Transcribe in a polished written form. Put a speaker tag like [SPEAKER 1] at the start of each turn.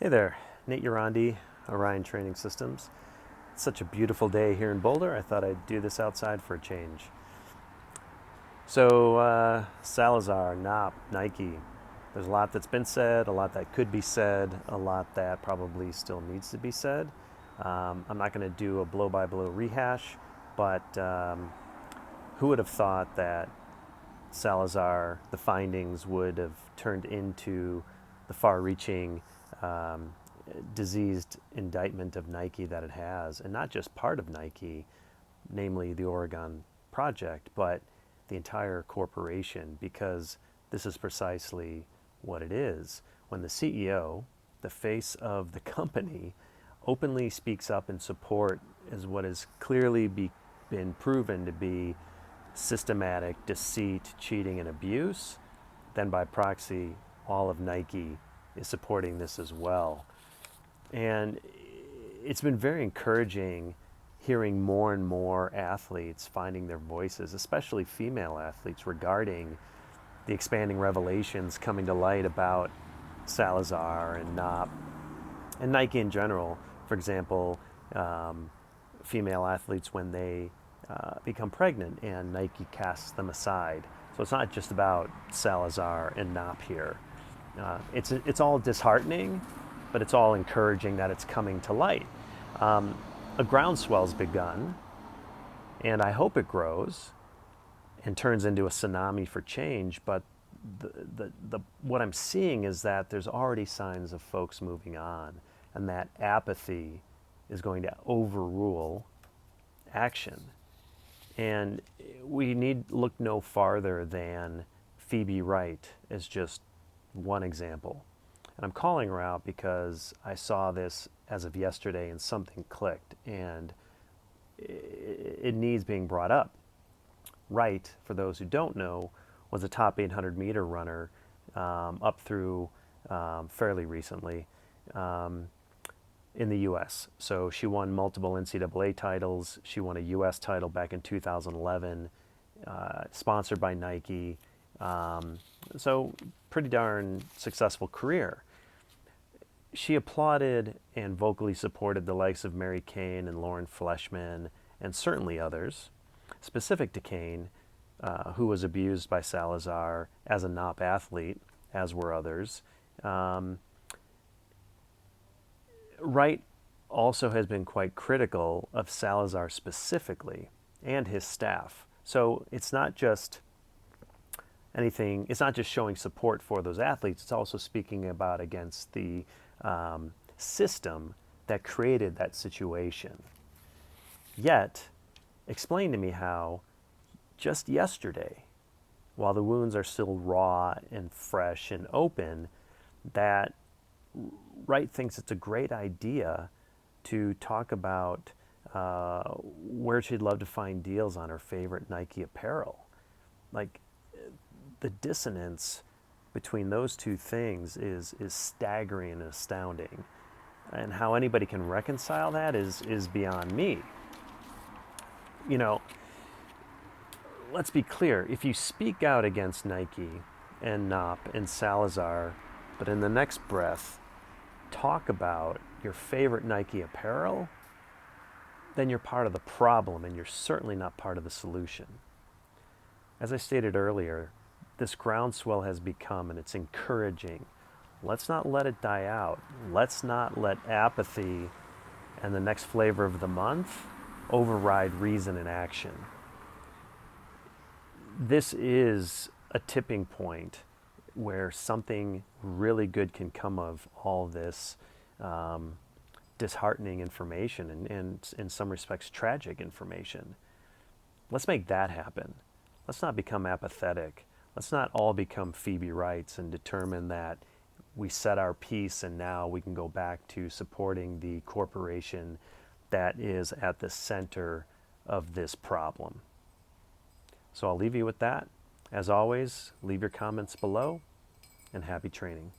[SPEAKER 1] Hey there, Nate Urandi, Orion Training Systems. It's such a beautiful day here in Boulder. I thought I'd do this outside for a change. So, Salazar, N.O.W, Nike. There's a lot that's been said, a lot that could be said, a lot that probably still needs to be said. I'm not going to do a blow-by-blow rehash, but who would have thought that Salazar, the findings would have turned into the far-reaching diseased indictment of Nike that it has, and not just part of Nike, namely the Oregon project, but the entire corporation, because this is precisely what it is. When the CEO, the face of the company, openly speaks up in support as what has clearly been proven to be systematic deceit, cheating, and abuse, then by proxy, all of Nike is supporting this as well. And it's been very encouraging hearing more and more athletes finding their voices, especially female athletes, regarding the expanding revelations coming to light about Salazar and N.O.W. and Nike in general. For example, female athletes when they become pregnant and Nike casts them aside. So it's not just about Salazar and N.O.W. here. It's all disheartening, but it's all encouraging that it's coming to light. A groundswell's begun, and I hope it grows and turns into a tsunami for change. But what I'm seeing is that there's already signs of folks moving on, and that apathy is going to overrule action. And we need look no farther than Phoebe Wright as just one example. And I'm calling her out because I saw this as of yesterday and something clicked, and it needs being brought up. Wright, for those who don't know, was a top 800 meter runner up through fairly recently in the U.S. So she won multiple NCAA titles. She won a U.S. title back in 2011, sponsored by Nike. So pretty darn successful career. She applauded and vocally supported the likes of Mary Cain and Lauren Fleshman and certainly others, specific to Cain, who was abused by Salazar as a N.O.W. athlete, as were others. Wright also has been quite critical of Salazar specifically and his staff. So it's not just anything, it's not just showing support for those athletes, it's also speaking about against the system that created that situation. Yet, explain to me how just yesterday, while the wounds are still raw and fresh and open, that Wright thinks it's a great idea to talk about where she'd love to find deals on her favorite Nike apparel. Like, the dissonance between those two things is staggering and astounding. And how anybody can reconcile that is beyond me. You know, let's be clear. If you speak out against Nike and N.O.W. and Salazar, but in the next breath talk about your favorite Nike apparel, then you're part of the problem and you're certainly not part of the solution. As I stated earlier, this groundswell has become, and it's encouraging. Let's not let it die out. Let's not let apathy and the next flavor of the month override reason and action. This is a tipping point where something really good can come of all this disheartening information and in some respects tragic information. Let's make that happen. Let's not become apathetic. Let's not all become Phoebe Wrights and determine that we set our piece and now we can go back to supporting the corporation that is at the center of this problem. So I'll leave you with that. As always, leave your comments below, and happy training.